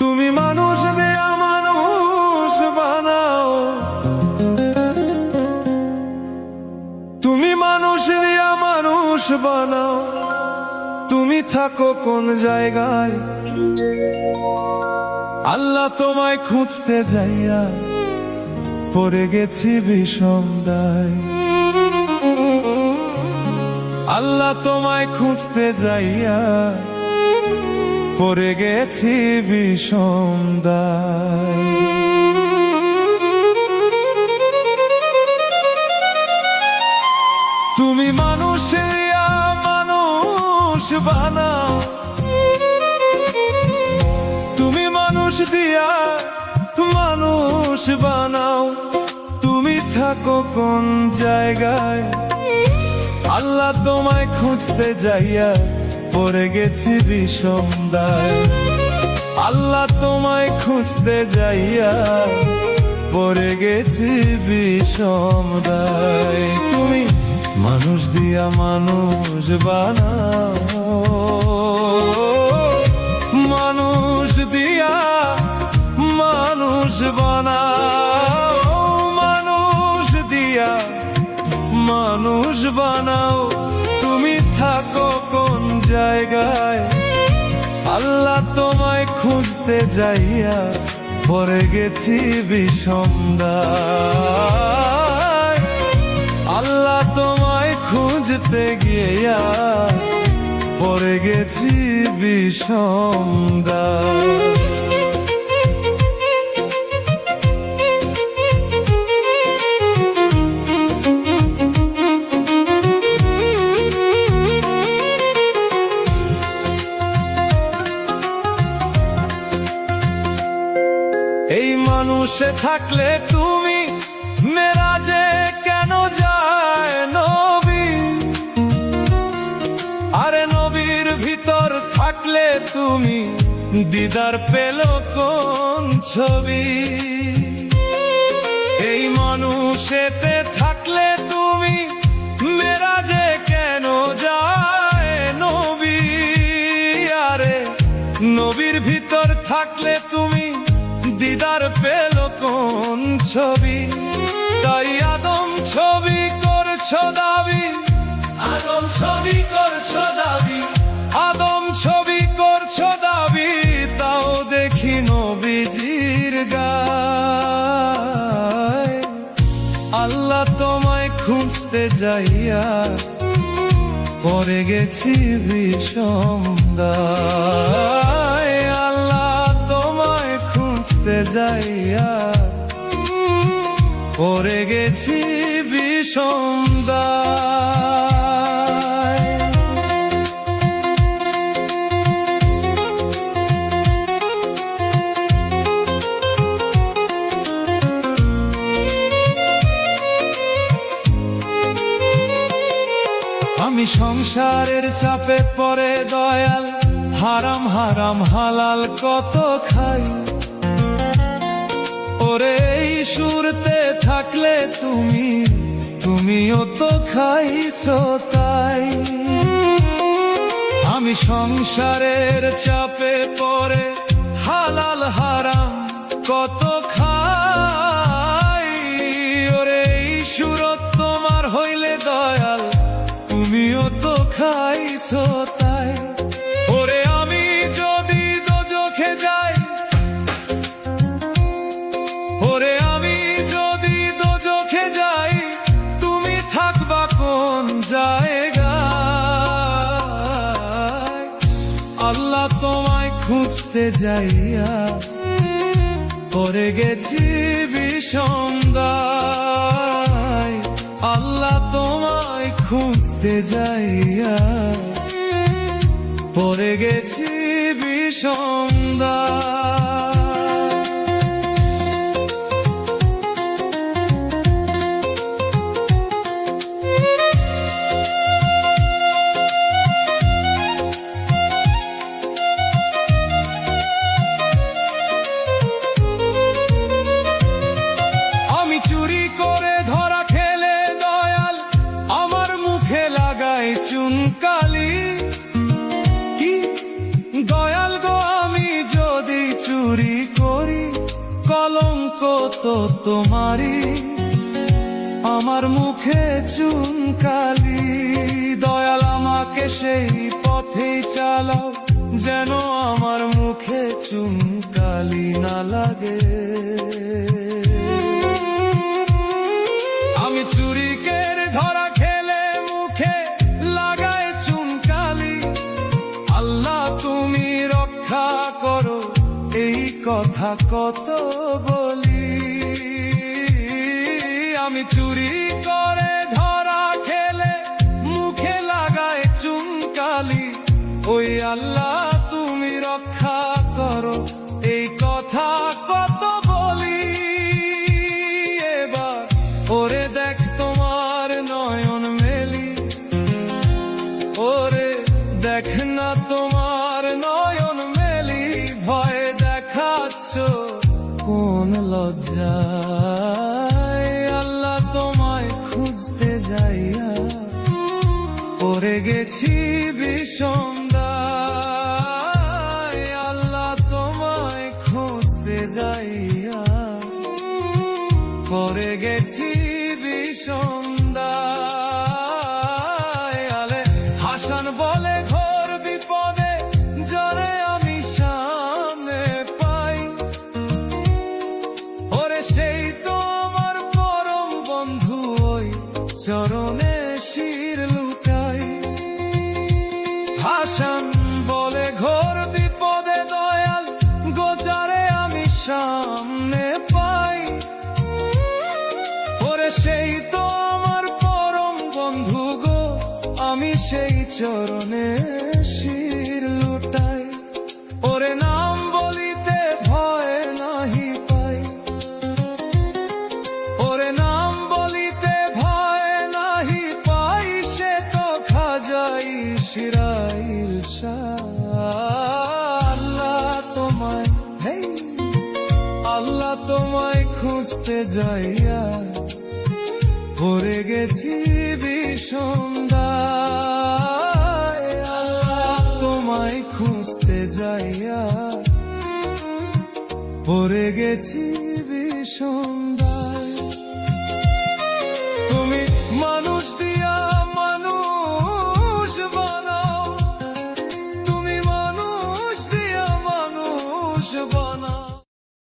তুমি মানুষ দিয়া মানুষ বানাও, তুমি মানুষ দিয়া মানুষ বানাও। তুমি থাকো কোন জায়গায়? আল্লাহ তোমায় খুঁজতে যাইয়া পড়ে গেছি বিষম দায়। আল্লাহ তোমায় খুঁজতে যাইয়া পড়ে গেছি বিষম দায়। তুমি মানুষ দিয়া মানুষ বানাও, তুমি মানুষ দিয়া মানুষ বানাও। তুমি থাকো কোন জায়গায়? আল্লাহ তোমায় খুঁজতে যাইয়া পড়ে গেছি বিষম দায়। আল্লাহ তোমায় খুঁজতে যাইয়া পড়ে গেছি বিষম দায়। তুমি মানুষ দিয়া মানুষ বানাও, মানুষ দিয়া মানুষ বানাও, মানুষ দিয়া মানুষ বানাও। তুমি থাকো কোন জায়গায়? আল্লাহ তোমায় খুঁজতে যাইয়া পড়ে গেছি বিষম দায়। আল্লাহ তোমায় খুঁজতে গিয়া পড়ে গেছি বিষম দায়। এই মানুষে থাকলে তুমি মেরাজে কেন যায় নবী? আরে নবীর ভিতর থাকলে তুমি দিদার পেল কোন ছবি? এই মানুষেতে থাকলে তুমি মেরাজে কেন যায় নবী? আরে নবীর ভিতর থাকলে তুমি দিদার পেল কোন ছবি? তাই আদম ছবি করছো দাবি, আদম ছবি করছো দাবি, আদম ছবি করছো দাবি। তাও দেখি নবীজির গায়। আল্লাহ তোমায় খুঁজতে যাইয়া পড়ে গেছি বিষম দায়। আল্লাহ তোমায় খুঁজতে যাইয়া পড়ে গেছি বিষম দায়। আমি সংসারের চাপে পড়ে দয়াল, হারাম হারাম হালাল কত খাই। ওরে এই সুরতে থাকলে তুমি, তুমিও তো খাইছো তাই। আমি সংসারের চাপে পড়ে হালাল হারাম কত খাই। ওরে এই সুরত তোমার হইলে দয়াল, তুমিও তো খাইছো তাই। ওরে আমি যদি দোজখে যাই, ওরে আমি যদি দোজখে যাই, তুমি থাকবা কোন জায়গায়? আল্লাহ তোমায় খুঁজতে যাইয়া পড়ে গেছি বিষম দায়। আল্লাহ তোমায় খুঁজতে যাইয়া পড়ে গেছি বিষম দায়। আমি চুরি করে ধরা খেলে দয়াল, আমার মুখে লাগাই চুনকালি। কি দয়াল গো, আমি যদি চুরি করি কলঙ্ক তো তোমারই আমার মুখে চুনকালি দয়াল আমাকে সেই পথেই চালাও যেন আমার মুখে চুনকালি না লাগে আমি চুরিকের ধরা খেলে মুখে লাগায় চুনকালি আল্লাহ তুমি রক্ষা করো এই কথা কত বলি আমি চুরি করে ধরা খেলে মুখে লাগায় চুনকালি ওই আল্লাহ তুমি রক্ষা করো এই কথা কত বলি এবার ওরে দেখ তোমার নয়ন মেলি ওরে দেখ না তোমার নয়ন মেলি ভয় দেখাচ্ছ কোন লজ্জায় আল্লাহ তোমায় খুঁজতে যাইয়া পড়ে গেছি বিষম দায় আল্লাহ তোমায় খুঁজতে যাইয়া পড়ে গেছি বিষম দায় আলে হাসান বলে ঘোর বিপদে জরে আমি সামনে পাই ওরে সেই তো আমার পরম বন্ধু ওই চরণে শির লুটাই হাসান বলে ঘোর বিপদে দয়াল গোচারে আমি সামনে পাই ওরে সেই তো আমার পরম বন্ধু গো আমি সেই চরণে শির লুটাই ওরে নাম বলিতে ভয় নাহি পাই ওরে নাম বলিতে ভয় নাহি পাই সে তো খাজাই শিরাইল আল্লাহ তোমায় আল্লাহ তোমায় খুঁজতে যাইয়া পড়ে গেছি বিষম দায় আল্লাহ তোমায় খুঁজতে যাইয়া পড়ে গেছি